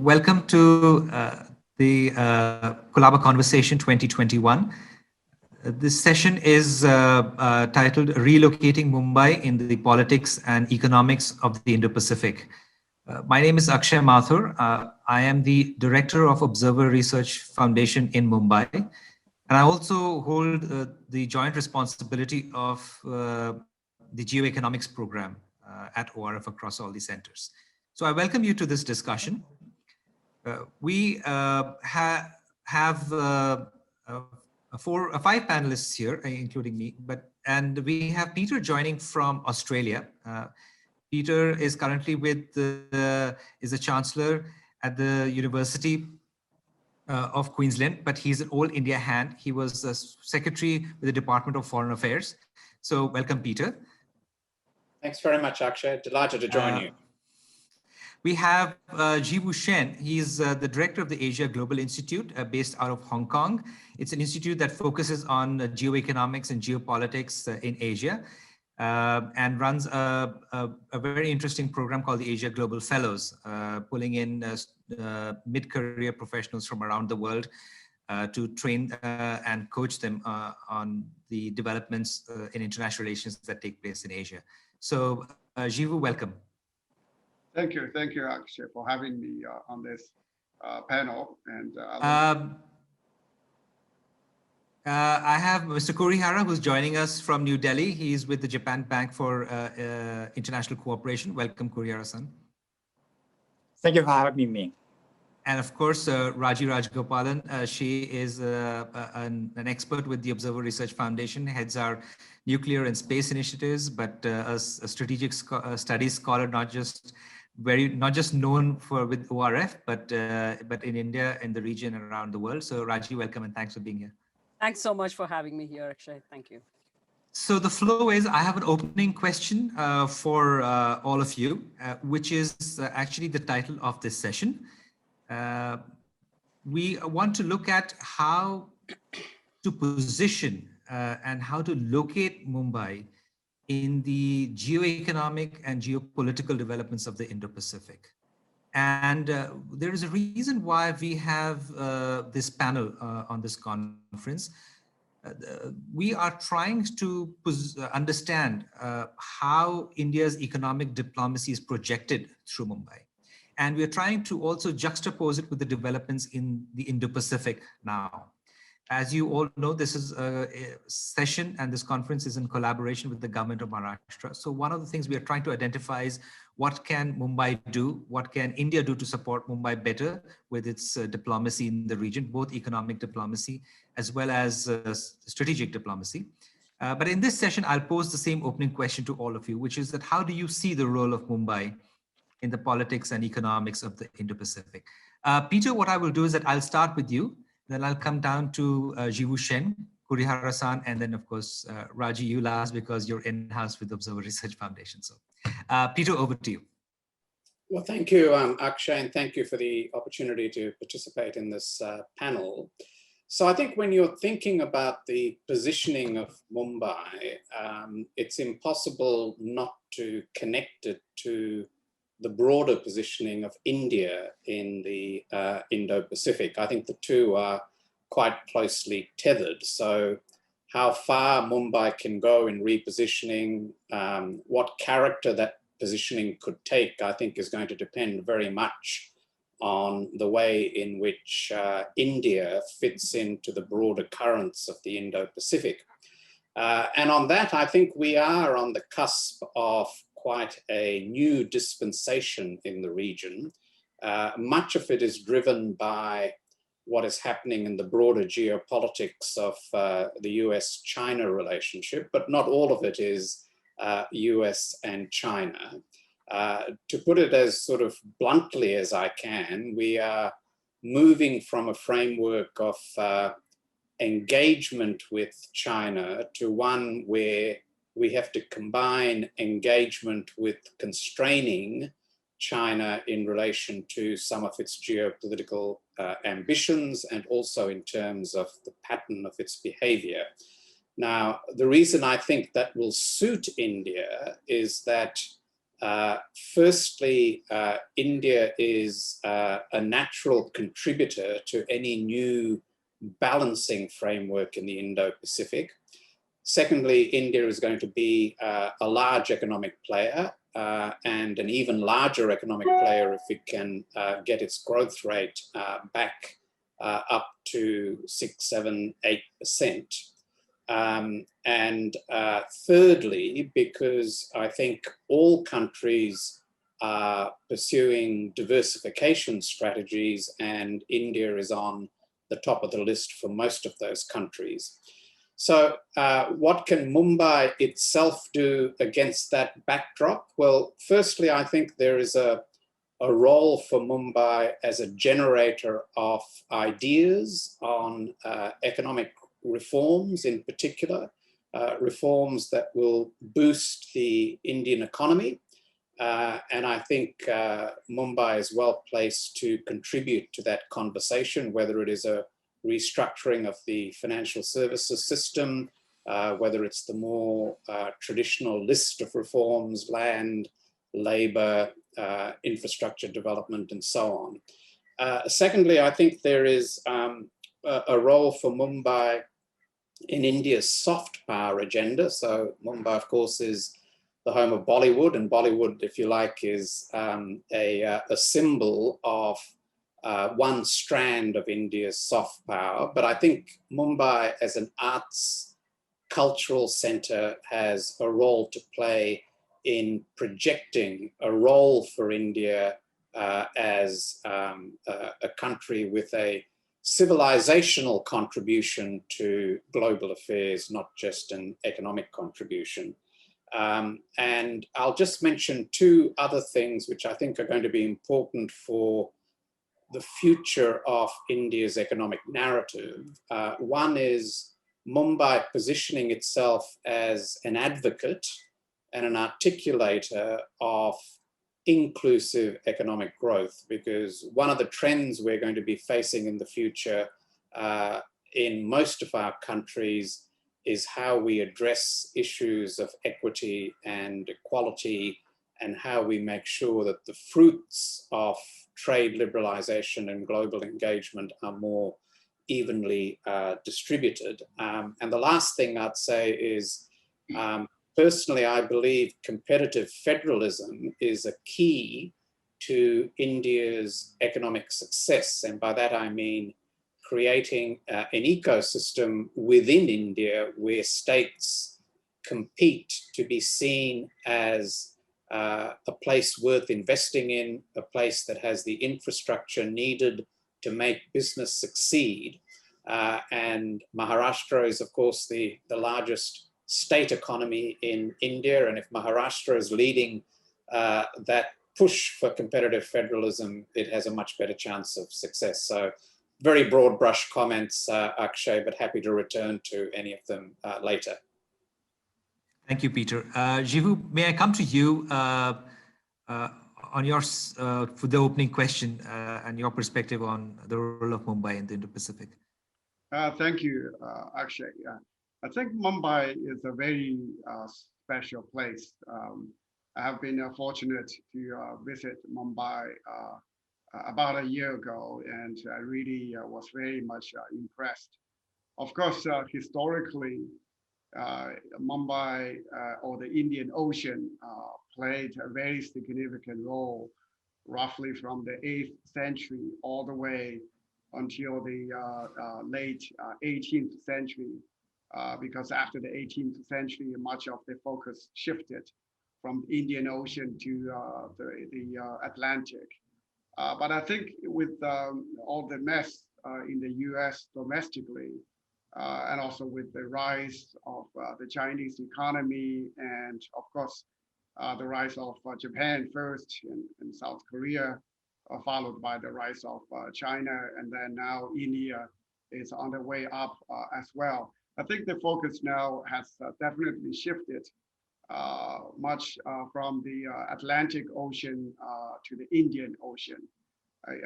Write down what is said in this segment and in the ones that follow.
welcome to the Collabo Conversation 2021. This session is titled Relocating Mumbai in the Politics and Economics of the Indo-Pacific. My name is Akshay Mathur. I am the Director of Observer Research Foundation in Mumbai. And I also hold the joint responsibility of the geoeconomics program at ORF across all the centers. So I welcome you to this discussion. We have five panelists here, including me, and we have Peter joining from Australia. Peter is currently is a chancellor at the University of Queensland, but he's an All India hand. He was a secretary with the Department of Foreign Affairs. So welcome, Peter. Thanks very much, Akshay. Delighted to join you. We have Jiwoo Shen. He's the director of the Asia Global Institute based out of Hong Kong. It's an institute that focuses on geoeconomics and geopolitics in Asia and runs a very interesting program called the Asia Global Fellows, pulling in mid-career professionals from around the world to train and coach them on the developments in international relations that take place in Asia. So Jiwoo, welcome. Thank you, Akshay, for having me on this panel. And I have Mr. Kurihara, who's joining us from New Delhi. He's with the Japan Bank for International Cooperation. Welcome, Kurihara-san. Thank you for having me. And of course, Raji Rajgopalan. She is an expert with the Observer Research Foundation, heads our nuclear and space initiatives, but a strategic studies scholar, not just known with ORF, but in India, in the region, and around the world. So Raji, welcome and thanks for being here. Thanks so much for having me here, Akshay. Thank you. So the flow is, I have an opening question for all of you, which is actually the title of this session. We want to look at how to position and how to locate Mumbai in the geoeconomic and geopolitical developments of the Indo-Pacific. And there is a reason why we have this panel on this conference. We are trying to understand how India's economic diplomacy is projected through Mumbai. And we're trying to also juxtapose it with the developments in the Indo-Pacific now. As you all know, this is a session and this conference is in collaboration with the government of Maharashtra. So one of the things we are trying to identify is what can Mumbai do? What can India do to support Mumbai better with its diplomacy in the region, both economic diplomacy as well as strategic diplomacy. But in this session, I'll pose the same opening question to all of you, which is that how do you see the role of Mumbai in the politics and economics of the Indo-Pacific? Peter, what I will do is that I'll start with you. Then I'll come down to Jiwoo Shen, Kurihara-san, and then of course, Raji, you last because you're in-house with the Observer Research Foundation. So Peter, over to you. Well, thank you, Akshay, and thank you for the opportunity to participate in this panel. So I think when you're thinking about the positioning of Mumbai, it's impossible not to connect it to the broader positioning of India in the Indo-Pacific. I think the two are quite closely tethered. So how far Mumbai can go in repositioning, what character that positioning could take, I think is going to depend very much on the way in which India fits into the broader currents of the Indo-Pacific. And on that, I think we are on the cusp of quite a new dispensation in the region. Much of it is driven by what is happening in the broader geopolitics of the US-China relationship, but not all of it is US and China. To put it as sort of bluntly as I can, we are moving from a framework of engagement with China to one where we have to combine engagement with constraining China in relation to some of its geopolitical ambitions and also in terms of the pattern of its behavior. Now, the reason I think that will suit India is that Firstly, India is a natural contributor to any new balancing framework in the Indo-Pacific. Secondly, India is going to be a large economic player and an even larger economic player if it can get its growth rate back up to 6, 7, 8%. And thirdly, because I think all countries are pursuing diversification strategies, and India is on the top of the list for most of those countries. So what can Mumbai itself do against that backdrop? Well, firstly, I think there is a role for Mumbai as a generator of ideas on economic reforms in particular, reforms that will boost the Indian economy. And I think Mumbai is well placed to contribute to that conversation, whether it is a restructuring of the financial services system, whether it's the more traditional list of reforms, land, labor, infrastructure development, and so on. Secondly, I think there is a role for Mumbai in India's soft power agenda. So Mumbai, of course, is the home of Bollywood, and Bollywood, if you like, is a symbol of one strand of India's soft power. But I think Mumbai as an arts cultural center has a role to play in projecting a role for India as a country with a civilizational contribution to global affairs, not just an economic contribution. And I'll just mention two other things which I think are going to be important for the future of India's economic narrative. One is Mumbai positioning itself as an advocate and an articulator of inclusive economic growth, because one of the trends we're going to be facing in the future in most of our countries is how we address issues of equity and equality, and how we make sure that the fruits of trade liberalization and global engagement are more evenly distributed. And the last thing I'd say is, personally, I believe competitive federalism is a key to India's economic success. And by that, I mean creating an ecosystem within India where states compete to be seen as a place worth investing in, a place that has the infrastructure needed to make business succeed. And Maharashtra is, of course, the largest state economy in India. And if Maharashtra is leading that push for competitive federalism, it has a much better chance of success. So very broad brush comments, Akshay, but happy to return to any of them later. Thank you, Peter. Jivu, may I come to you on your for the opening question and your perspective on the role of Mumbai in the Indo-Pacific? Thank you, Akshay. I think Mumbai is a very special place. I have been fortunate to visit Mumbai about a year ago, and I really was very much impressed. Of course, historically, Mumbai or the Indian Ocean played a very significant role, roughly from the 8th century all the way until the late 18th century, because after the 18th century, much of the focus shifted from the Indian Ocean to the Atlantic. But I think with all the mess in the US domestically, and also with the rise of the Chinese economy, and of course, the rise of Japan first and South Korea, followed by the rise of China, and then now India is on the way up as well. I think the focus now has definitely shifted much from the Atlantic Ocean to the Indian Ocean.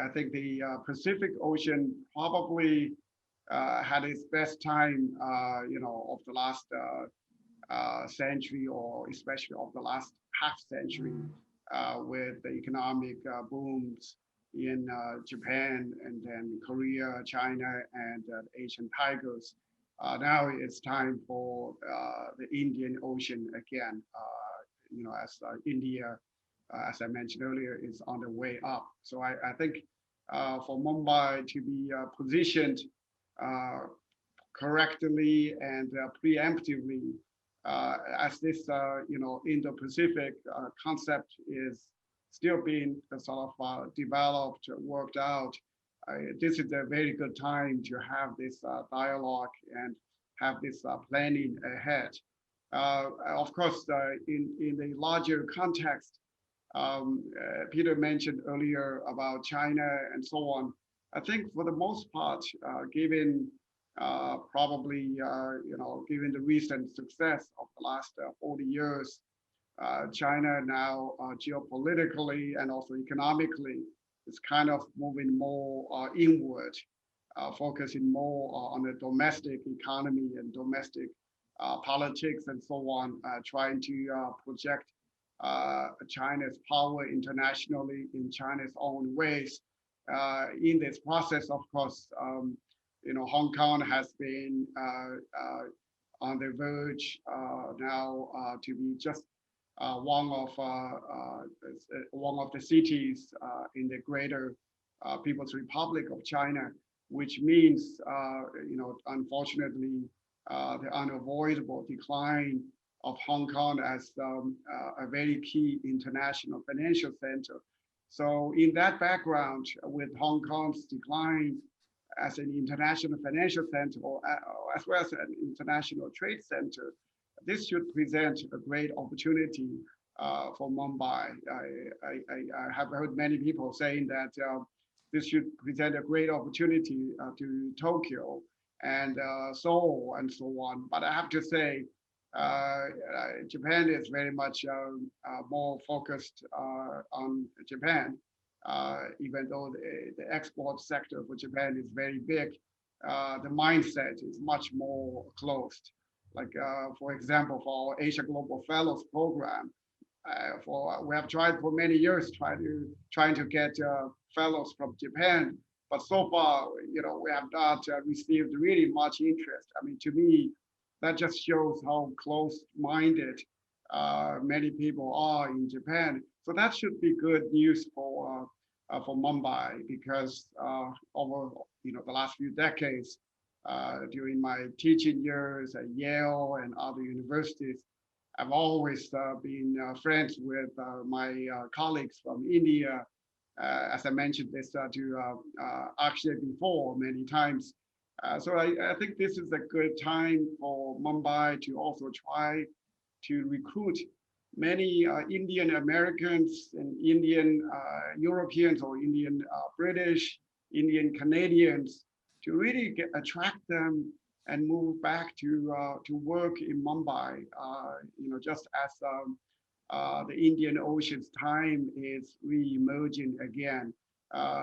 I think the Pacific Ocean probably had its best time, of the last century, or especially of the last half century, with the economic booms in Japan and then Korea, China, and Asian tigers. Now it's time for the Indian Ocean again. As India, as I mentioned earlier, is on the way up. So I think for Mumbai to be positioned correctly and preemptively as this Indo-Pacific concept is still being sort of developed, worked out. This is a very good time to have this dialogue and have this planning ahead. Of course, in the larger context, Peter mentioned earlier about China and so on. I think for the most part, given probably, given the recent success of the last 40 years, China now geopolitically and also economically is kind of moving more inward, focusing more on the domestic economy and domestic politics and so on, trying to project China's power internationally in China's own ways. In this process, of course, Hong Kong has been on the verge now to be just one of the cities in the greater People's Republic of China, which means, unfortunately, the unavoidable decline of Hong Kong as a very key international financial center. So in that background, with Hong Kong's decline as an international financial center, or as well as an international trade center, this should present a great opportunity for Mumbai. I have heard many people saying that this should present a great opportunity to Tokyo and Seoul and so on. But I have to say, Japan is very much more focused on Japan, even though the export sector for Japan is very big. The mindset is much more closed. Like, for example, for our Asia Global Fellows program, we have tried for many years trying to get fellows from Japan, but so far, we have not received really much interest. I mean, to me, that just shows how close-minded many people are in Japan. So that should be good news for Mumbai, because over the last few decades, during my teaching years at Yale and other universities, I've always been friends with my colleagues from India. As I mentioned this to Akshay before many times. So I think this is a good time for Mumbai to also try to recruit many Indian Americans and Indian Europeans or Indian British, Indian Canadians to really attract them and move back to work in Mumbai. Just as the Indian Ocean's time is re-emerging again.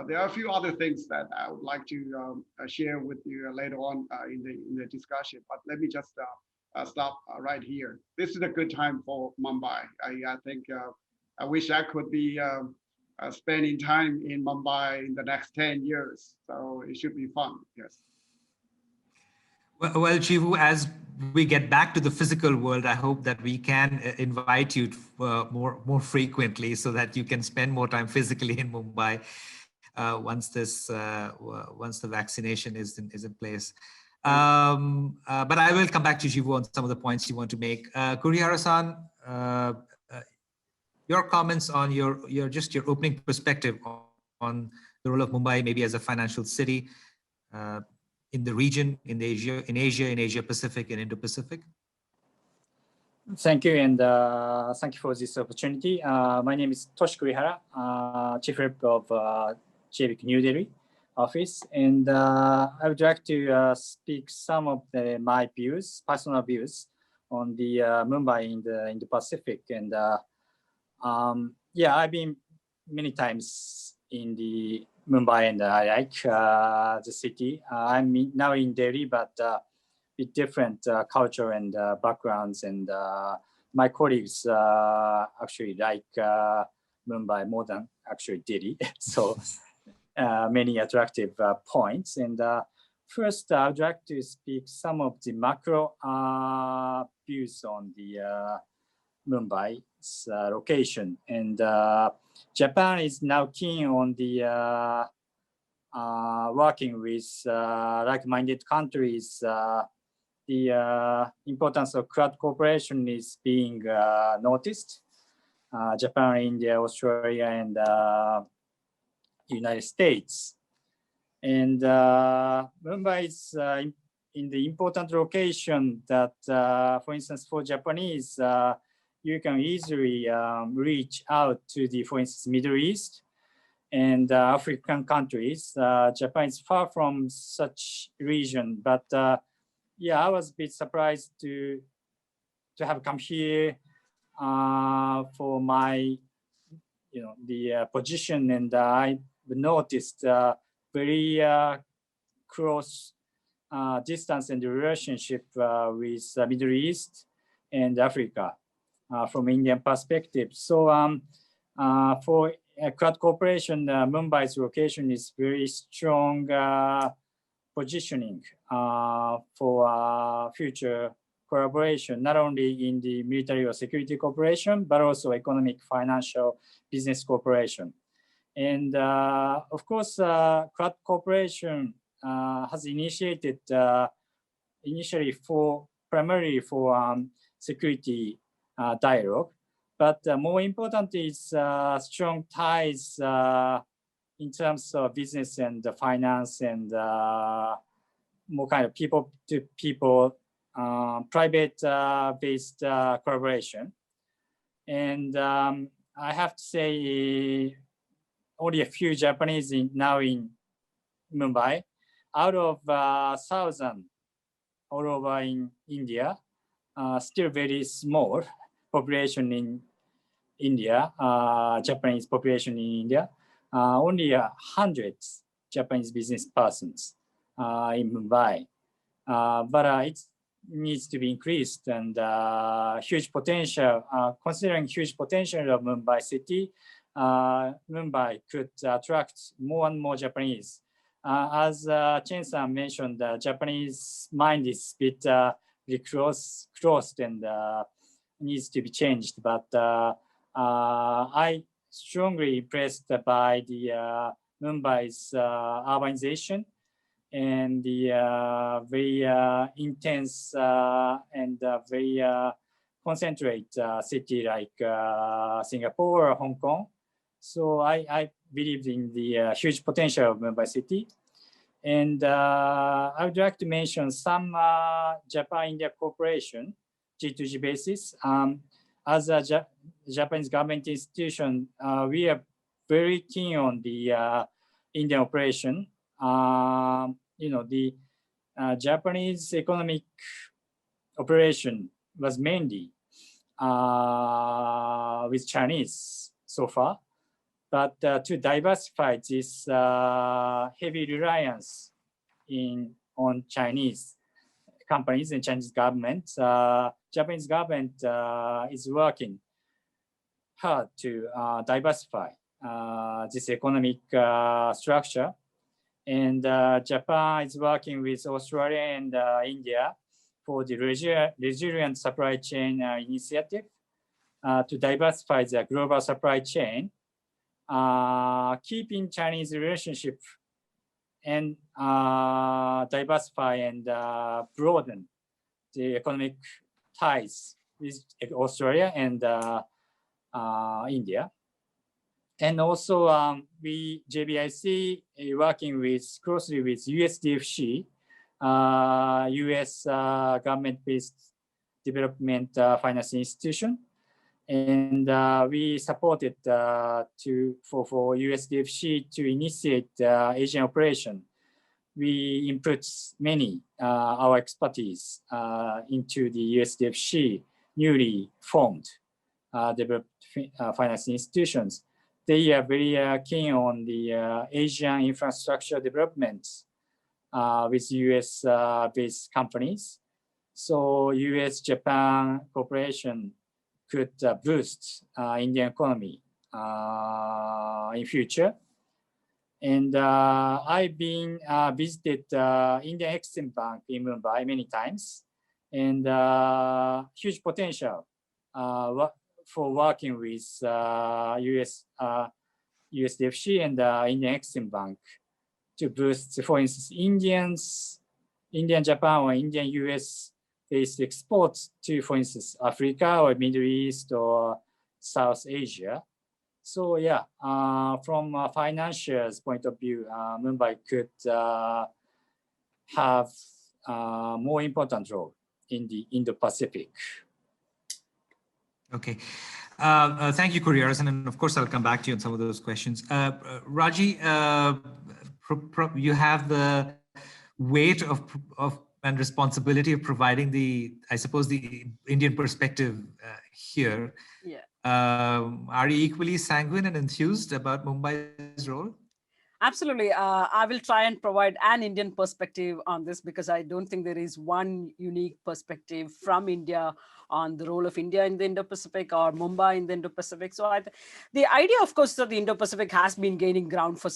There are a few other things that I would like to share with you later on in the discussion, but let me just stop right here. This is a good time for Mumbai. I think I wish I could be spending time in Mumbai in the next 10 years. So it should be fun, yes. Well, Chivu, as we get back to the physical world, I hope that we can invite you more frequently so that you can spend more time physically in Mumbai once the vaccination is in place. But I will come back to Chivu on some of the points you want to make. Kurihara-san, your comments on your opening perspective on the role of Mumbai, maybe as a financial city. In the region, in Asia Pacific, and Indo-Pacific. Thank you, and thank you for this opportunity. My name is Toshi Kurihara, Chief Rep of JBIC New Delhi office, and I would like to speak some of my views, personal views, on the Mumbai in the Pacific. And yeah, I've been many times in the Mumbai, and I like the city. I'm now in Delhi, but with different culture and backgrounds. And my colleagues actually like Mumbai more than actually Delhi. So many attractive points. And first, I would like to speak some of the macro views on the Mumbai's location. And Japan is now keen on the working with like-minded countries. The importance of Quad cooperation is being noticed. Japan, India, Australia, and United States. And Mumbai is in the important location that, for instance, for Japanese, you can easily reach out to the, for instance, Middle East and African countries. Japan is far from such region, but yeah, I was a bit surprised to have come here for my, the position, and I noticed very close distance and relationship with the Middle East and Africa from Indian perspective. So for Quad cooperation, Mumbai's location is very strong positioning for future collaboration, not only in the military or security cooperation, but also economic, financial, business cooperation. And of course, Quad cooperation has initiated initially primarily for security dialogue, but more important is strong ties in terms of business and finance and more kind of people-to-people private-based collaboration. And I have to say, only a few Japanese now in Mumbai, out of 1,000 all over in India, still very small population in India, Japanese population in India, only hundreds Japanese business persons in Mumbai. But it needs to be increased, and huge potential, considering huge potential of Mumbai city, Mumbai could attract more and more Japanese. As Chen-san mentioned, the Japanese mind is a bit closed and needs to be changed. But I strongly impressed by the Mumbai's urbanization and the very intense and very concentrate city like Singapore or Hong Kong. So I believe in the huge potential of Mumbai city. And I would like to mention some Japan-India cooperation, G2G basis. As a Japanese government institution, we are very keen on the Indian operation. The Japanese economic operation was mainly with Chinese so far. But to diversify this heavy reliance on Chinese companies and Chinese government, Japanese government is working hard to diversify this economic structure. And Japan is working with Australia and India for the resilient supply chain initiative to diversify the global supply chain, keeping Chinese relationship and diversify and broaden the economic ties with Australia and India. And also JBIC working closely with USDFC, US government-based development finance institution. And we supported for USDFC to initiate Asian operation. We input many our expertise into the USDFC newly formed developed finance institutions. They are very keen on the Asian infrastructure development with US-based companies. So US-Japan cooperation could boost Indian economy in future. And I've been visited Indian Exim Bank in Mumbai many times, and huge potential for working with USDFC and Indian Exim Bank to boost, for instance, Indian Japan or Indian US based exports to, for instance, Africa or Middle East or South Asia. So yeah, from a financials point of view, Mumbai could have a more important role in the Indo-Pacific. Okay. Thank you, Kurihara-san, and of course, I'll come back to you on some of those questions. Raji, you have the weight of and responsibility of providing the, I suppose, the Indian perspective here. Yeah. Are you equally sanguine and enthused about Mumbai's role? Absolutely. I will try and provide an Indian perspective on this because I don't think there is one unique perspective from India on the role of India in the Indo-Pacific or Mumbai in the Indo-Pacific. So the idea, of course, that the Indo-Pacific has been gaining ground for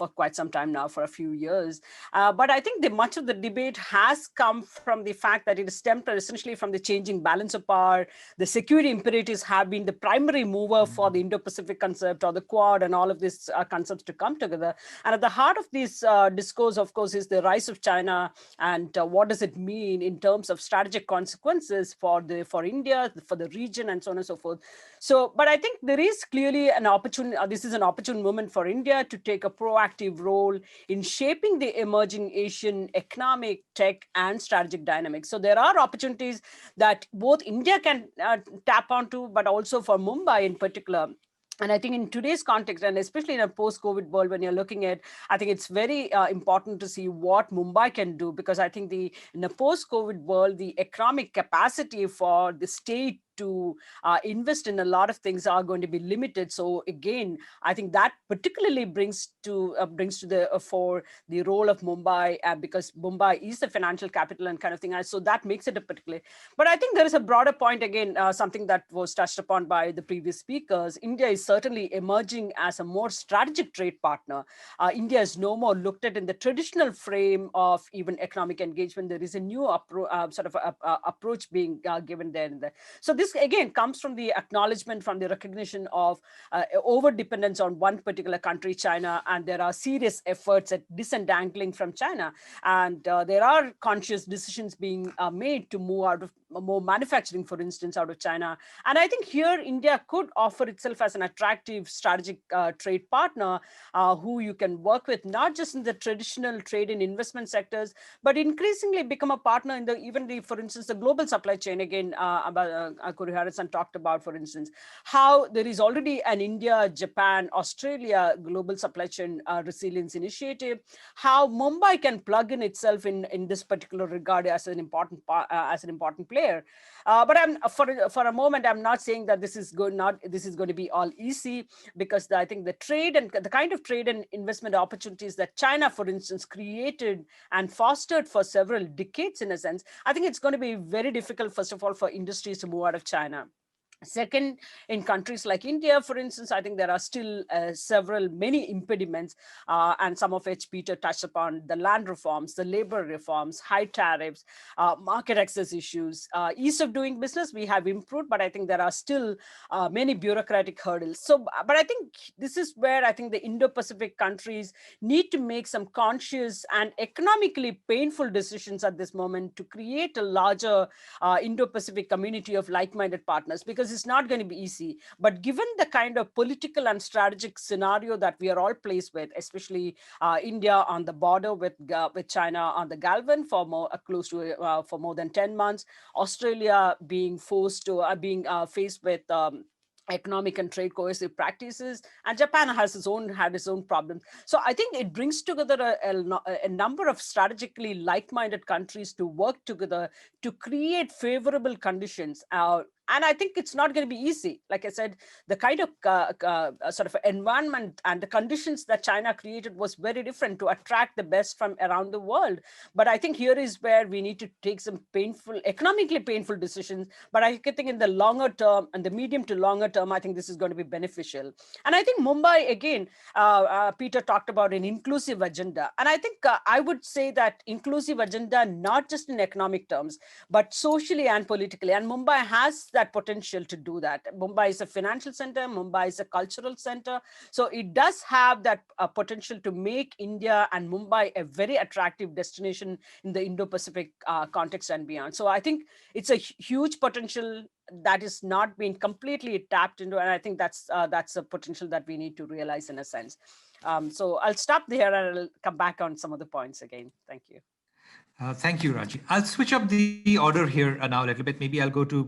quite some time now, for a few years. But I think much of the debate has come from the fact that it is stemmed essentially from the changing balance of power. The security imperatives have been the primary mover for the Indo-Pacific concept or the Quad and all of these concepts to come together. And at the heart of this discourse, of course, is the rise of China and what does it mean in terms of strategic consequences for India, for the region, and so on and so forth. So, but I think there is clearly an opportunity. This is an opportune moment for India to take a proactive role in shaping the emerging Asian economic, tech, and strategic dynamics. So there are opportunities that both India can tap onto, but also for Mumbai in particular. And I think in today's context, and especially in a post-COVID world, when you're looking at, I think it's very important to see what Mumbai can do, because I think in a post-COVID world, the economic capacity for the state to invest in a lot of things are going to be limited. So again, I think that particularly brings to the for the role of Mumbai, because Mumbai is the financial capital and kind of thing. So that makes it a particular. But I think there is a broader point again, something that was touched upon by the previous speakers. India is certainly emerging as a more strategic trade partner. India is no more looked at in the traditional frame of even economic engagement. There is a new approach being given there. So this again comes from the acknowledgement, from the recognition of over dependence on one particular country, China, and there are serious efforts at disentangling from China, and there are conscious decisions being made to move out of more manufacturing, for instance, out of China. And I think here India could offer itself as an attractive strategic trade partner who you can work with, not just in the traditional trade and investment sectors, but increasingly become a partner in for instance, the global supply chain. Again, Kurihara-san talked about, for instance, how there is already an India, Japan, Australia global supply chain resilience initiative, how Mumbai can plug in itself in this particular regard as an important player. But for a moment, I'm not saying that this is going to be all easy, because I think the trade and the kind of trade and investment opportunities that China, for instance, created and fostered for several decades, in a sense, I think it's going to be very difficult, first of all, for industries to move out of China. Second, in countries like India, for instance, I think there are still many impediments, and some of which Peter touched upon: the land reforms, the labor reforms, high tariffs, market access issues, ease of doing business. We have improved, but I think there are still many bureaucratic hurdles. So, but I think this is where I think the Indo-Pacific countries need to make some conscious and economically painful decisions at this moment to create a larger Indo-Pacific community of like-minded partners, because it's not going to be easy. But given the kind of political and strategic scenario that we are all placed with, especially India on the border with China on the Galvin for more than 10 months, Australia being faced with economic and trade coercive practices, and Japan had its own problems. So I think it brings together a number of strategically like-minded countries to work together to create favorable conditions And I think it's not going to be easy. Like I said, the kind of sort of environment and the conditions that China created was very different to attract the best from around the world. But I think here is where we need to take some painful, economically painful decisions. But I think in the longer term and the medium to longer term, I think this is going to be beneficial. And I think Mumbai, again, Peter talked about an inclusive agenda. And I think I would say that inclusive agenda, not just in economic terms, but socially and politically. And Mumbai has that potential to do that. Mumbai is a financial center. Mumbai is a cultural center. So it does have that potential to make India and Mumbai a very attractive destination in the Indo-Pacific context and beyond. So I think it's a huge potential that is not being completely tapped into. And I think that's a potential that we need to realize in a sense. So I'll stop there and I'll come back on some of the points again. Thank you. Thank you, Raji. I'll switch up the order here now a little bit. Maybe I'll go to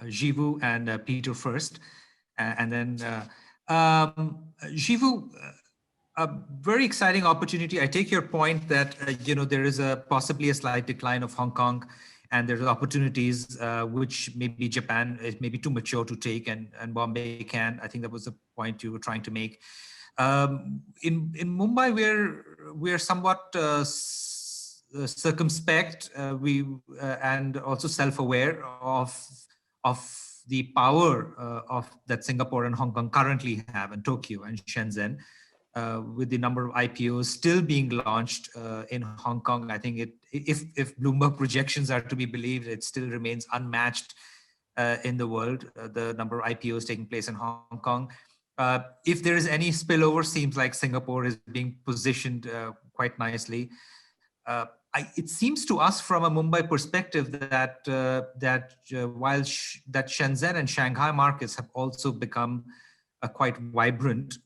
Jivu and Peter first, and then Jivu, a very exciting opportunity. I take your point that there is possibly a slight decline of Hong Kong, and there's opportunities which maybe Japan is maybe too mature to take, and Bombay can. I think that was the point you were trying to make. In Mumbai, we're somewhat circumspect, and also self-aware of the power of that Singapore and Hong Kong currently have, and Tokyo and Shenzhen, with the number of IPOs still being launched in Hong Kong. I think if Bloomberg projections are to be believed, it still remains unmatched in the world, the number of IPOs taking place in Hong Kong. If there is any spillover, seems like Singapore is being positioned quite nicely. It seems to us from a Mumbai perspective that while that Shenzhen and Shanghai markets have also become quite vibrant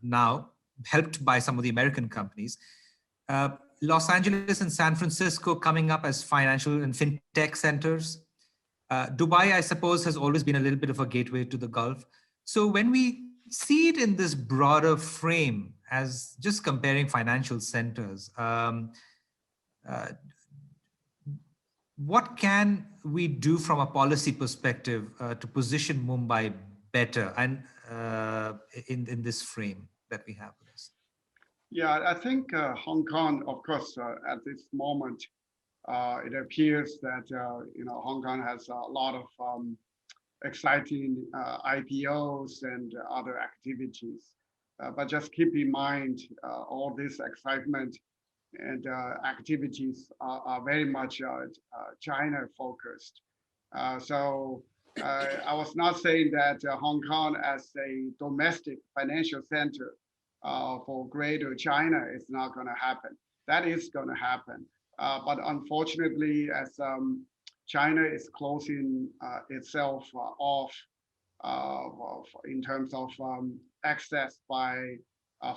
now, helped by some of the American companies, Los Angeles and San Francisco coming up as financial and fintech centers. Dubai, I suppose, has always been a little bit of a gateway to the Gulf. So when we see it in this broader frame as just comparing financial centers, what can we do from a policy perspective to position Mumbai better and in this frame that we have with us? Yeah, I think Hong Kong, of course, at this moment, it appears that Hong Kong has a lot of exciting IPOs and other activities. But just keep in mind, all this excitement and activities are very much China focused. So I was not saying that Hong Kong as a domestic financial center for Greater China is not going to happen. That is going to happen. But unfortunately, as China is closing itself off in terms of access by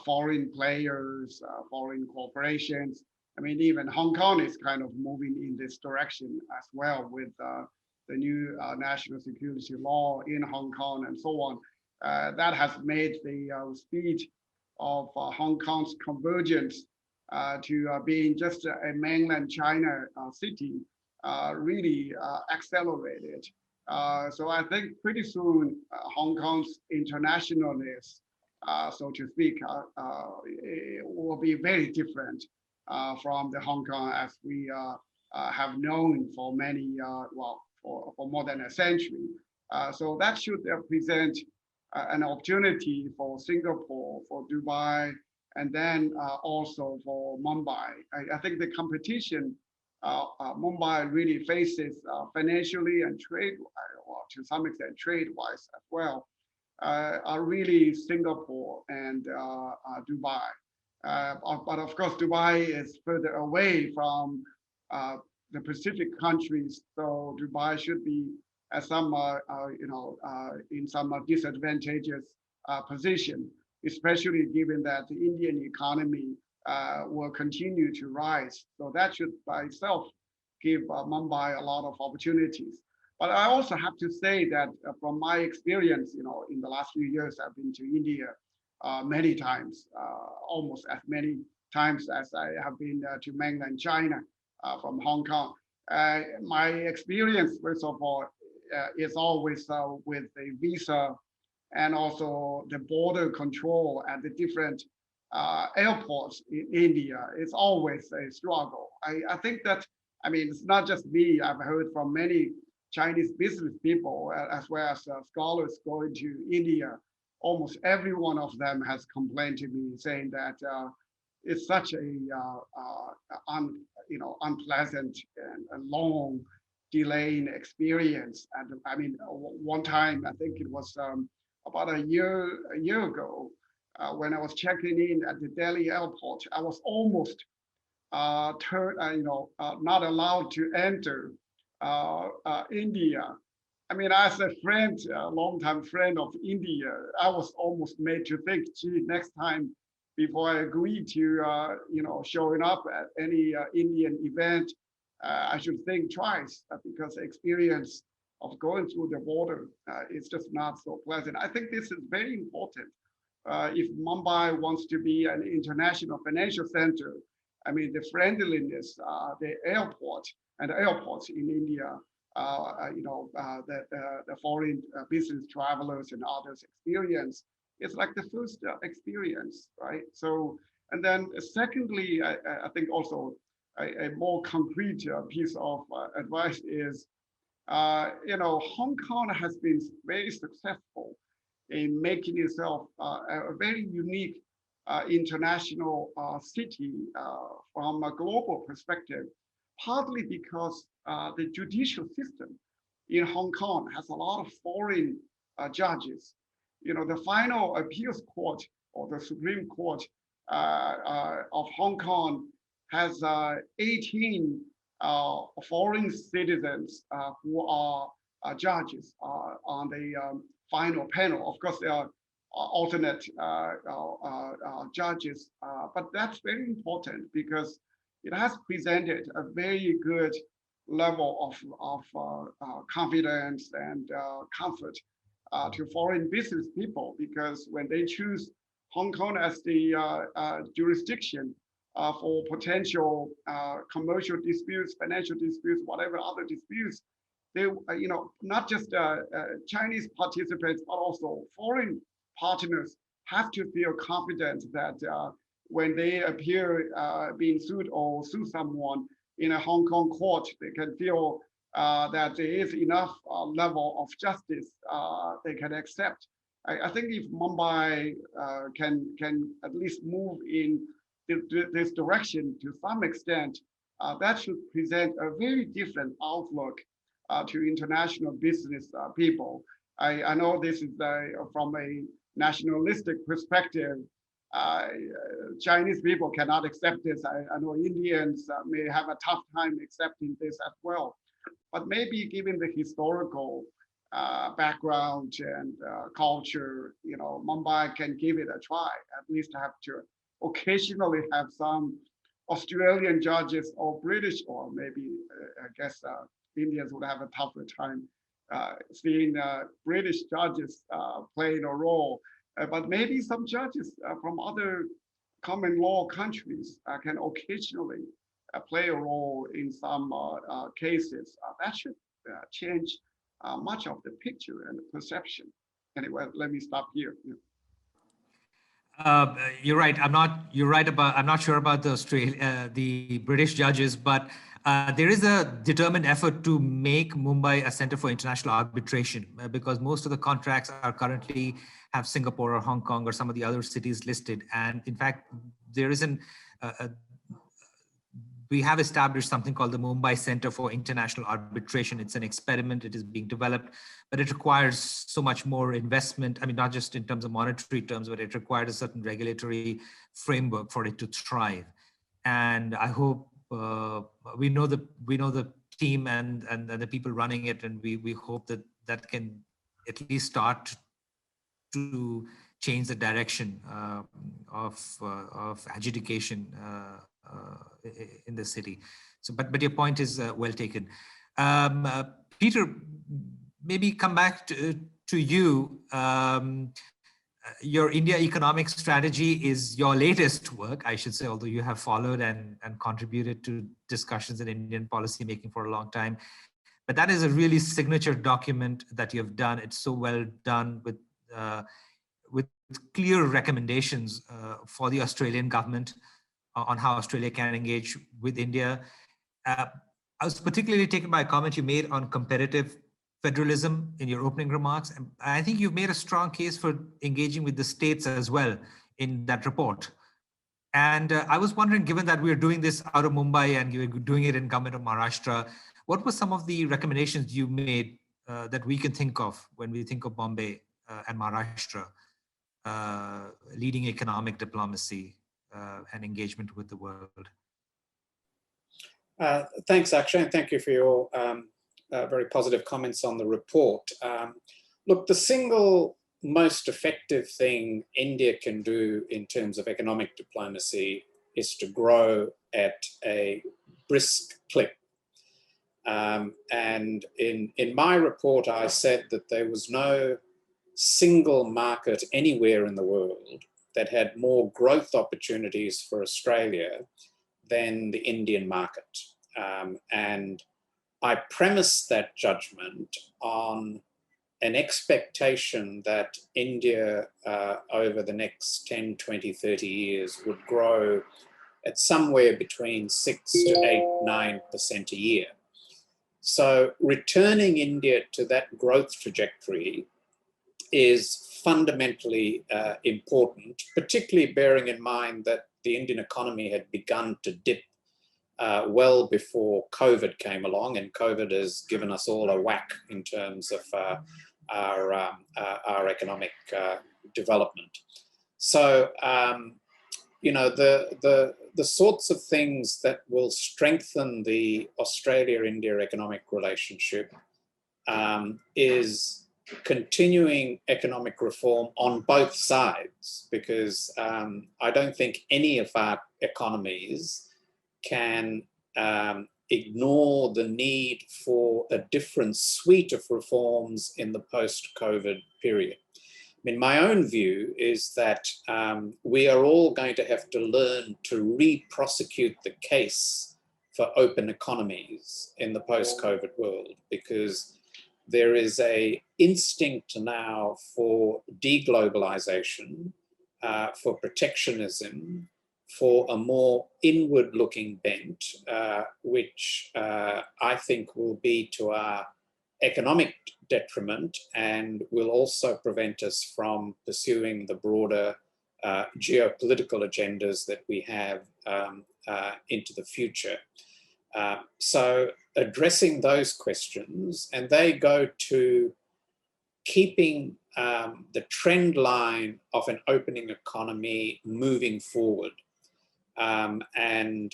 foreign players, foreign corporations. I mean, even Hong Kong is kind of moving in this direction as well with the new national security law in Hong Kong and so on. That has made the speed of Hong Kong's convergence to being just a mainland China city really accelerated. So I think pretty soon Hong Kong's internationalness, so to speak, it will be very different from the Hong Kong as we have known for many, for more than a century. So that should present an opportunity for Singapore, for Dubai, and then also for Mumbai. I think the competition Mumbai really faces financially and trade, or to some extent trade-wise as well, are really Singapore and Dubai. But of course, Dubai is further away from the Pacific countries, so Dubai should be at some, in some disadvantageous position, especially given that the Indian economy will continue to rise. So that should by itself give Mumbai a lot of opportunities. But I also have to say that from my experience, in the last few years, I've been to India many times, almost as many times as I have been to mainland China from Hong Kong. My experience, first of all, is always with the visa and also the border control at the different airports in India. It's always a struggle. I think that, I mean, it's not just me. I've heard from many Chinese business people as well as scholars going to India. Almost every one of them has complained to me saying that it's such a unpleasant and long delaying experience. And I mean, one time I think it was about a year ago when I was checking in at the Delhi airport, I was almost not allowed to enter India. I mean, as a friend, a longtime friend of India, I was almost made to think, gee, next time before I agree to, showing up at any Indian event, I should think twice because the experience of going through the border is just not so pleasant. I think this is very important. If Mumbai wants to be an international financial center, I mean, the friendliness, the airport and the airports in India, the foreign business travelers and others experience, it's like the first experience, right? So, and then secondly, I think also a more concrete piece of advice is, Hong Kong has been very successful in making itself a very unique international city from a global perspective, partly because the judicial system in Hong Kong has a lot of foreign judges. The final appeals court or the Supreme Court of Hong Kong has 18 foreign citizens who are judges on the final panel. Of course, there are alternate judges, but that's very important because it has presented a very good level of confidence and comfort to foreign business people, because when they choose Hong Kong as the jurisdiction for potential commercial disputes, financial disputes, whatever other disputes, they, not just Chinese participants, but also foreign partners have to feel confident that when they appear being sued or sue someone in a Hong Kong court, they can feel that there is enough level of justice they can accept. I think if Mumbai can at least move in this direction to some extent, that should present a very different outlook to international business people. I know this is from a nationalistic perspective. Chinese people cannot accept this. I know Indians may have a tough time accepting this as well. But maybe given the historical background and culture, Mumbai can give it a try. At least have to occasionally have some Australian judges or British, or maybe I guess Indians would have a tougher time seeing British judges playing a role. But maybe some judges from other common law countries can occasionally play a role in some cases. That should change much of the picture and the perception. Anyway, let me stop here. You're right. I'm not sure about the British judges, but there is a determined effort to make Mumbai a center for international arbitration because most of the contracts are currently have Singapore or Hong Kong or some of the other cities listed. And in fact, there isn't we have established something called the Mumbai Center for International Arbitration. It's an experiment, it is being developed, but it requires so much more investment. I mean, not just in terms of monetary terms, but it requires a certain regulatory framework for it to thrive. And I hope we know the team and the people running it, and we hope that can at least start to change the direction of adjudication in the city. So, but your point is well taken. Peter, maybe come back to you. Your India economic strategy is your latest work, I should say, although you have followed and contributed to discussions in Indian policy making for a long time. But that is a really signature document that you've done. It's so well done with clear recommendations for the Australian government on how Australia can engage with India. I was particularly taken by a comment you made on competitive federalism in your opening remarks. And I think you've made a strong case for engaging with the states as well in that report. And I was wondering, given that we're doing this out of Mumbai and you're doing it in government of Maharashtra, what were some of the recommendations you made that we can think of when we think of Bombay and Maharashtra, leading economic diplomacy and engagement with the world? Thanks, Akshay, and thank you for your very positive comments on the report. Look, the single most effective thing India can do in terms of economic diplomacy is to grow at a brisk clip. And in my report, I said that there was no single market anywhere in the world that had more growth opportunities for Australia than the Indian market. And I premised that judgment on an expectation that India over the next 10, 20, 30 years would grow at somewhere between 6 to 8, 9% a year. So returning India to that growth trajectory is fundamentally important, particularly bearing in mind that the Indian economy had begun to dip well before COVID came along, and COVID has given us all a whack in terms of our economic development. So, you know, the sorts of things that will strengthen the Australia-India economic relationship is continuing economic reform on both sides, because I don't think any of our economies can ignore the need for a different suite of reforms in the post-COVID period. I mean, my own view is that we are all going to have to learn to re-prosecute the case for open economies in the post-COVID world, because there is an instinct now for deglobalization, for protectionism, for a more inward-looking bent, which I think will be to our economic detriment and will also prevent us from pursuing the broader geopolitical agendas that we have into the future. So addressing those questions, and they go to keeping the trend line of an opening economy moving forward, and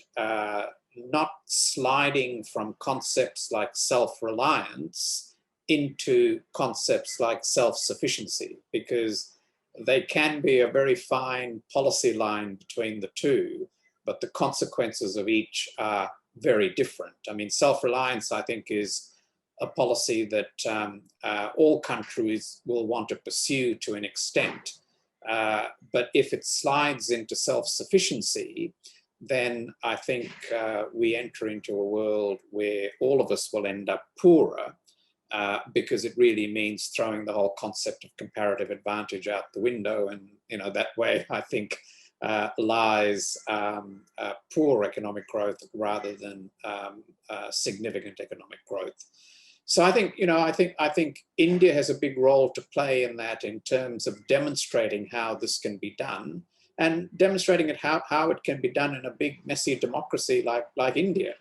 not sliding from concepts like self-reliance into concepts like self-sufficiency, because they can be a very fine policy line between the two, but the consequences of each are very different. I mean, self-reliance, I think, is a policy that all countries will want to pursue to an extent. But if it slides into self-sufficiency, then I think we enter into a world where all of us will end up poorer, because it really means throwing the whole concept of comparative advantage out the window. And, you know, that way, I think, lies poor economic growth rather than significant economic growth. So I think, you know, I think India has a big role to play in that, in terms of demonstrating how this can be done, and demonstrating how it can be done in a big, messy democracy like India,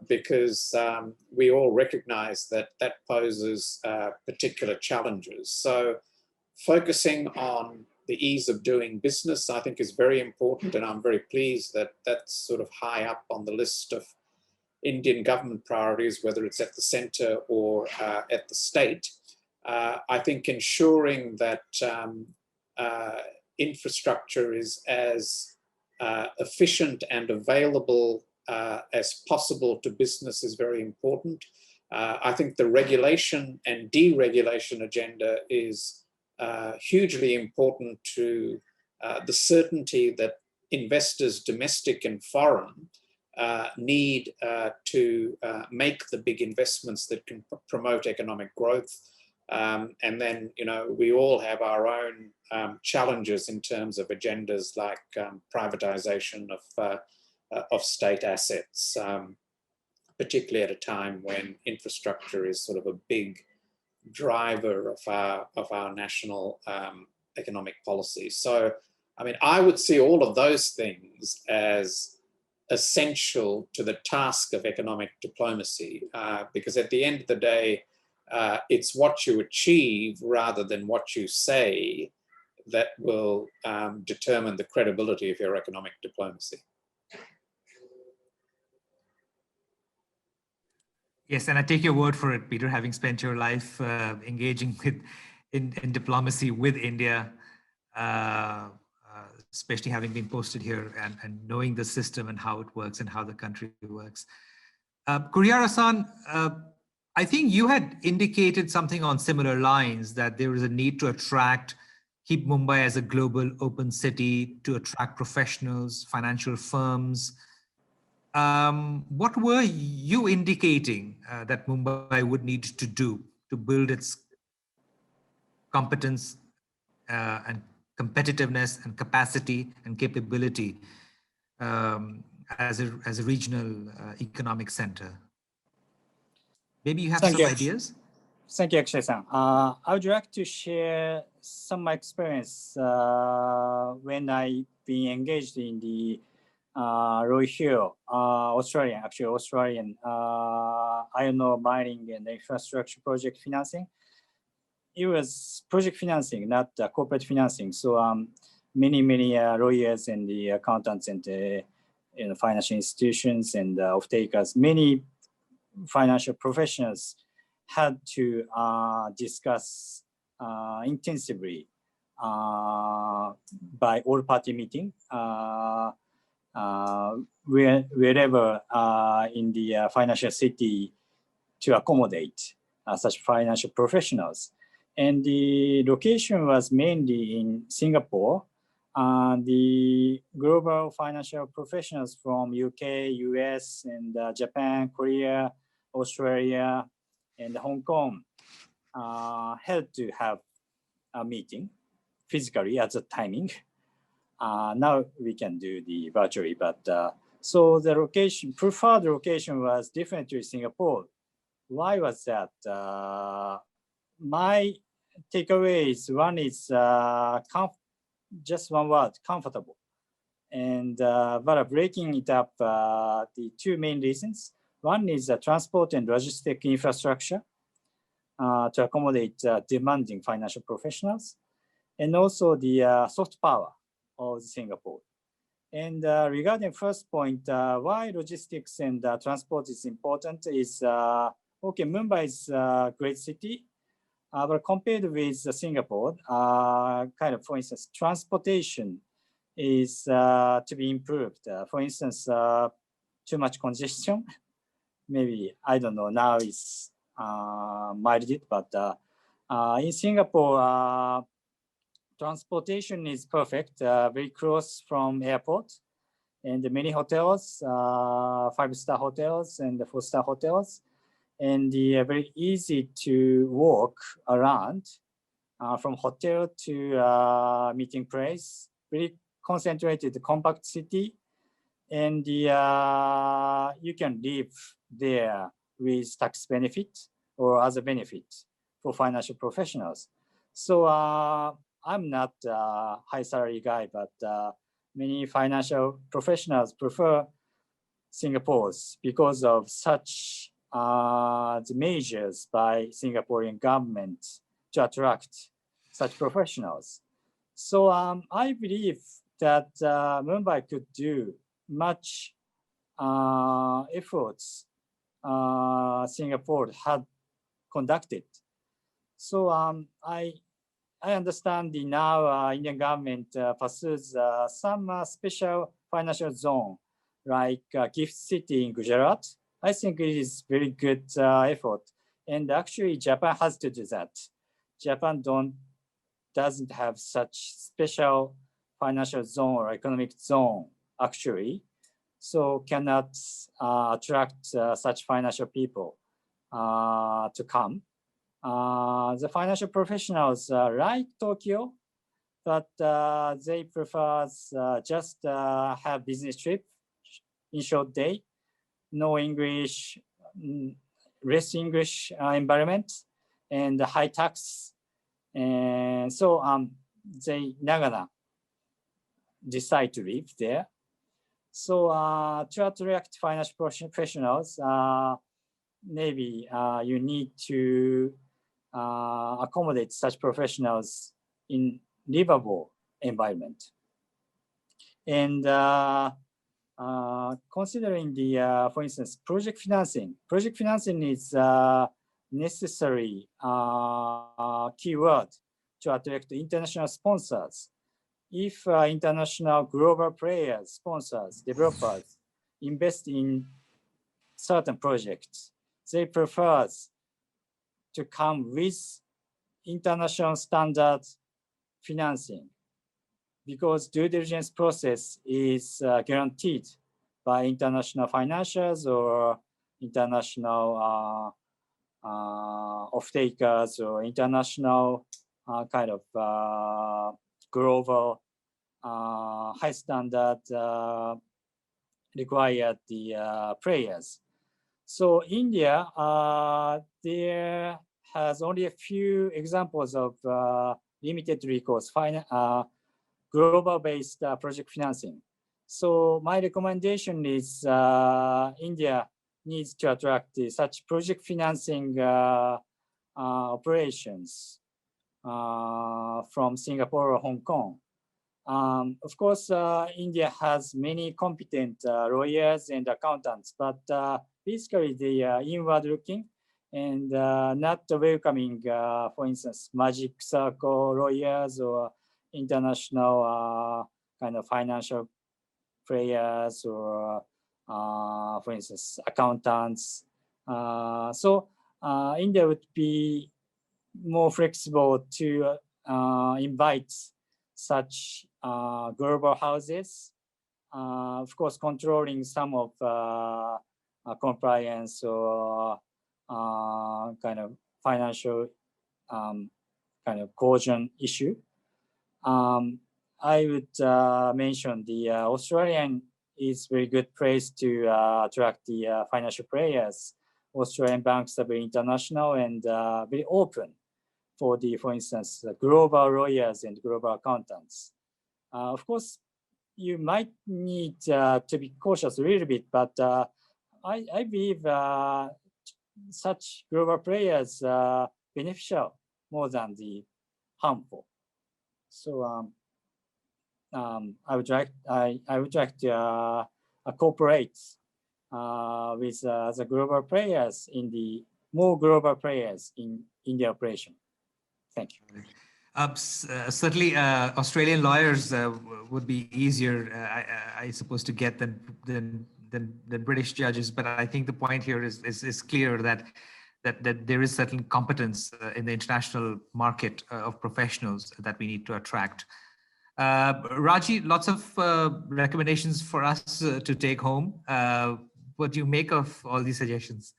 because we all recognize that that poses particular challenges. So focusing on the ease of doing business, I think, is very important, and I'm very pleased that that's sort of high up on the list of Indian government priorities, whether it's at the center or at the state. I think ensuring that infrastructure is as efficient and available as possible to business is very important. I think the regulation and deregulation agenda is hugely important to the certainty that investors, domestic and foreign, need to make the big investments that can promote economic growth. And then, you know, we all have our own challenges in terms of agendas like privatization of state assets, particularly at a time when infrastructure is sort of a big driver of our national economic policy. So, I mean, I would see all of those things as essential to the task of economic diplomacy, because at the end of the day, it's what you achieve rather than what you say that will determine the credibility of your economic diplomacy. Yes, and I take your word for it, Peter, having spent your life engaging in diplomacy with India, especially having been posted here and knowing the system and how it works and how the country works. Kurihara-san, I think you had indicated something on similar lines, that there is a need to keep Mumbai as a global open city, to attract professionals, financial firms. What were you indicating that Mumbai would need to do to build its competence and competitiveness and capacity and capability as a regional economic center? Maybe you have some ideas? Thank you, Akshay-san. I would like to share some of my experience when I've been engaged in the Roy Hill, Australian iron ore mining and infrastructure project financing. It was project financing, not corporate financing. So many lawyers and the accountants and financial institutions and off-takers, many financial professionals had to discuss intensively by all-party meeting wherever in the financial city to accommodate such financial professionals. And the location was mainly in Singapore. The global financial professionals from UK, US, and Japan, Korea, Australia, and Hong Kong had to have a meeting physically at the timing. Now we can do the virtually, but so the preferred location was definitely Singapore. Why was that? My takeaway is one is just one word, comfortable. And but breaking it up, the two main reasons. One is the transport and logistic infrastructure to accommodate demanding financial professionals, and also the soft power of Singapore. And regarding first point, why logistics and transport is important is, okay, Mumbai is a great city, but compared with Singapore, kind of, for instance, transportation is to be improved. For instance, too much congestion. Maybe, I don't know, now it's milded, but in Singapore, transportation is perfect, very close from airport, and many hotels, 5-star hotels and 4-star hotels, and very easy to walk around from hotel to meeting place, very concentrated, compact city, and you can live there with tax benefit or other benefit for financial professionals. So I'm not a high salary guy, but many financial professionals prefer Singapore's because of such the measures by Singaporean government to attract such professionals. So I believe that Mumbai could do much efforts Singapore had conducted. So I understand the now Indian government pursues some special financial zone like Gift City in Gujarat. I think it is very good effort. And actually Japan has to do that. Japan doesn't have such special financial zone or economic zone actually. so cannot attract such financial people to come. The financial professionals like Tokyo, but they prefer just have business trip in short day, no English, less English environment, and high tax. And so they Nagana decide to live there. So to attract financial professionals, maybe you need to accommodate such professionals in livable environment. And considering the, for instance, project financing is necessary keyword to attract international sponsors. If international global players, sponsors, developers invest in certain projects, they prefer to come with international standard financing, because due diligence process is guaranteed by international financiers or international off-takers or international kind of global high standard required the players. So India, there has only a few examples of limited recourse global-based project financing. So my recommendation is India needs to attract such project financing operations from Singapore or Hong Kong. Of course, India has many competent lawyers and accountants, but basically they are inward-looking and not welcoming, for instance, magic circle lawyers or international kind of financial players or, for instance, accountants. So India would be more flexible to invite such global houses, of course, controlling some of compliance or kind of financial kind of coercion issue. I would mention the Australian is very good place to attract the financial players. Australian banks are very international and very open for the, for instance, global lawyers and global accountants. Of course, you might need to be cautious a little bit, but I believe such global players are beneficial more than the harmful. So I would like to cooperate with the global players in the more global players in the operation. Thank you. Certainly, Australian lawyers would be easier, I suppose, to get than British judges. But I think the point here is clear that there is certain competence in the international market of professionals that we need to attract. Raji, lots of recommendations for us to take home. What do you make of all these suggestions?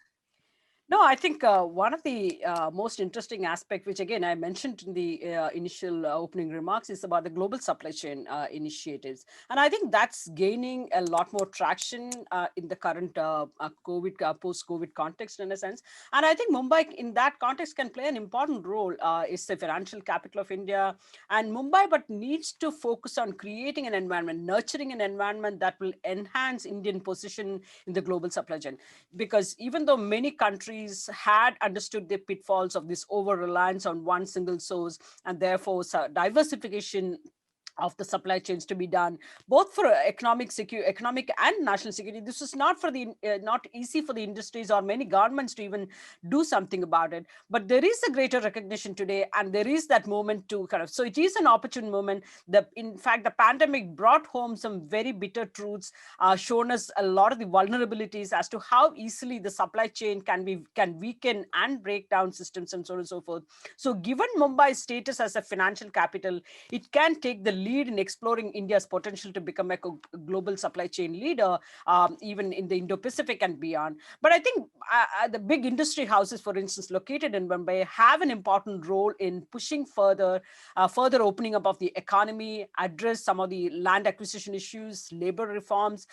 No, I think one of the most interesting aspect, which again I mentioned in the initial opening remarks, is about the global supply chain initiatives. And I think that's gaining a lot more traction in the current post-COVID context in a sense. And I think Mumbai in that context can play an important role. It's the financial capital of India and Mumbai, but needs to focus on creating an environment, nurturing an environment that will enhance Indian position in the global supply chain. Because even though many countries had understood the pitfalls of this over-reliance on one single source and therefore diversification of the supply chains to be done, both for economic and national security. This is not for the not easy for the industries or many governments to even do something about it. But there is a greater recognition today, and there is that moment to kind of. So it is an opportune moment. In fact, the pandemic brought home some very bitter truths, shown us a lot of the vulnerabilities as to how easily the supply chain can weaken and break down systems and so on and so forth. So given Mumbai's status as a financial capital, it can take the lead in exploring India's potential to become a global supply chain leader, even in the Indo-Pacific and beyond. But I think the big industry houses, for instance, located in Mumbai, have an important role in pushing further opening up of the economy, address some of the land acquisition issues, labor reforms,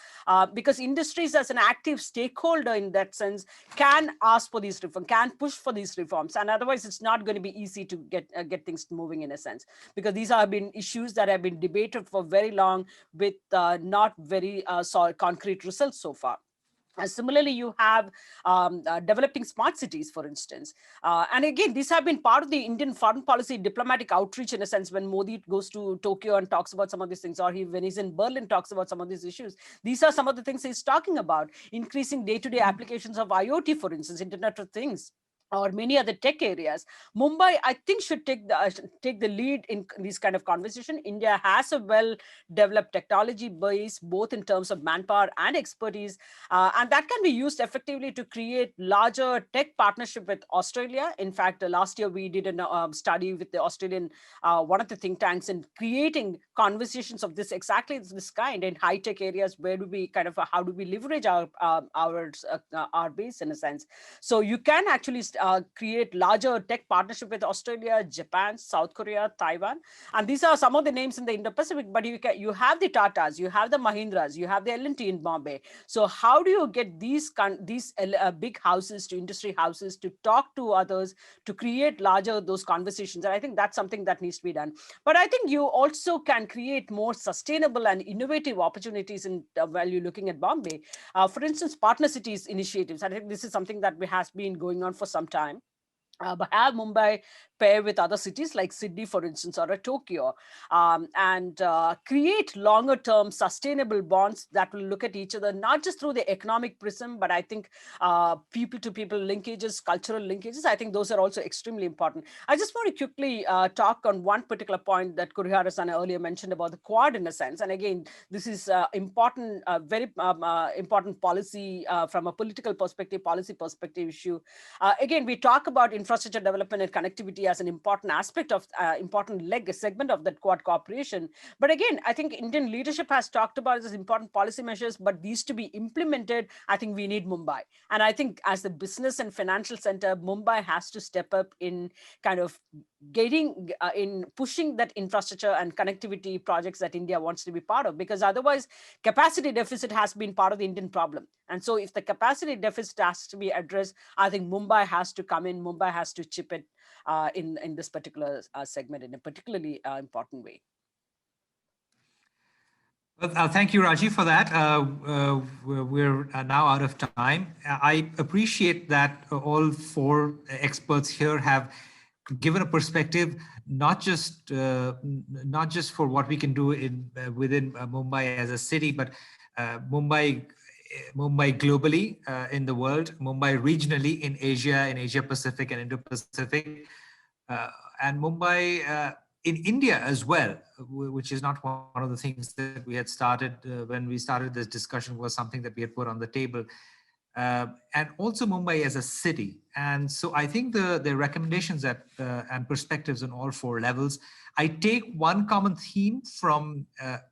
because industries as an active stakeholder in that sense can ask for these reforms, can push for these reforms, and otherwise it's not going to be easy to get things moving in a sense, because these have been issues that have been debated for very long with not very solid concrete results so far. Similarly, you have developing smart cities, for instance. And again, these have been part of the Indian foreign policy diplomatic outreach in a sense. When Modi goes to Tokyo and talks about some of these things, or when he's in Berlin talks about some of these issues, these are some of the things he's talking about. Increasing day-to-day applications of IoT, for instance, Internet of Things, or many other tech areas. Mumbai, I think, should take the lead in these kind of conversation. India has a well-developed technology base, both in terms of manpower and expertise, and that can be used effectively to create larger tech partnership with Australia. In fact, last year we did a study with the Australian, one of the think tanks, in creating conversations of exactly this kind in high-tech areas. Where do we how do we leverage our base in a sense? So you can actually create larger tech partnership with Australia, Japan, South Korea, Taiwan. And these are some of the names in the Indo-Pacific, but you have the Tatas, you have the Mahindras, you have the L&T in Bombay. So how do you get these big houses, to industry houses, to talk to others, to create larger those conversations? And I think that's something that needs to be done. But I think you also can create more sustainable and innovative opportunities while you're looking at Bombay. For instance, partner cities initiatives. I think this is something that has been going on for some time. But have Mumbai pair with other cities like Sydney, for instance, or Tokyo, and create longer-term sustainable bonds that will look at each other, not just through the economic prism, but I think people-to-people linkages, cultural linkages, I think those are also extremely important. I just want to quickly talk on one particular point that Kurihara-san earlier mentioned about the Quad in a sense. And again, this is important, very important policy from a political perspective, policy perspective issue. Again, we talk about infrastructure development and connectivity as an important aspect of segment of that Quad cooperation. But again, I think Indian leadership has talked about this important policy measures, but these to be implemented, I think we need Mumbai. And I think as the business and financial center, Mumbai has to step up in kind of in pushing that infrastructure and connectivity projects that India wants to be part of, because otherwise capacity deficit has been part of the Indian problem. And so if the capacity deficit has to be addressed, I think Mumbai has to come in, Mumbai has to chip it in this particular segment in a particularly important way. Well, thank you, Rajiv, for that. We're now out of time. I appreciate that all four experts here have given a perspective, not just for what we can do within Mumbai as a city, but Mumbai globally in the world, Mumbai regionally in Asia Pacific and Indo-Pacific, and Mumbai in India as well, which is not one of the things that we had started when we started this discussion, was something that we had put on the table. And also Mumbai as a city. And so I think the recommendations and perspectives on all four levels, I take one common theme from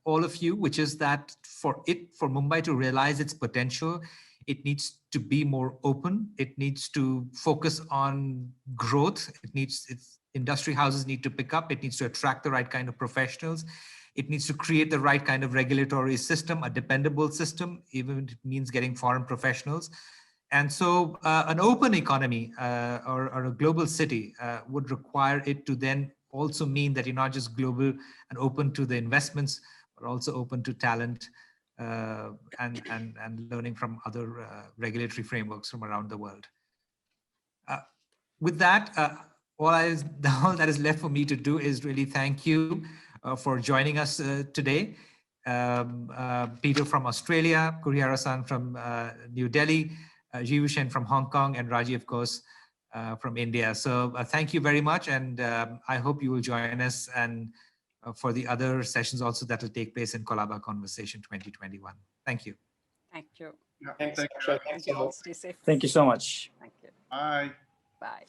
all of you, which is that for Mumbai to realize its potential, it needs to be more open. It needs to focus on growth. Its industry houses need to pick up. It needs to attract the right kind of professionals. It needs to create the right kind of regulatory system, a dependable system, even if it means getting foreign professionals. And so an open economy or a global city would require it to then also mean that you're not just global and open to the investments, but also open to talent and learning from other regulatory frameworks from around the world. With that, all that is left for me to do is really thank you for joining us today. Peter from Australia, Kurihara-san from New Delhi, Jivu Shen from Hong Kong, and Raji, of course, from India. So thank you very much, and I hope you will join us and for the other sessions also that will take place in Colaba Conversation 2021. Thank you. Thank you. Yeah, Thanks. thank you. Thanks. Stay safe. Thank you so much. Thank you. Bye. Bye.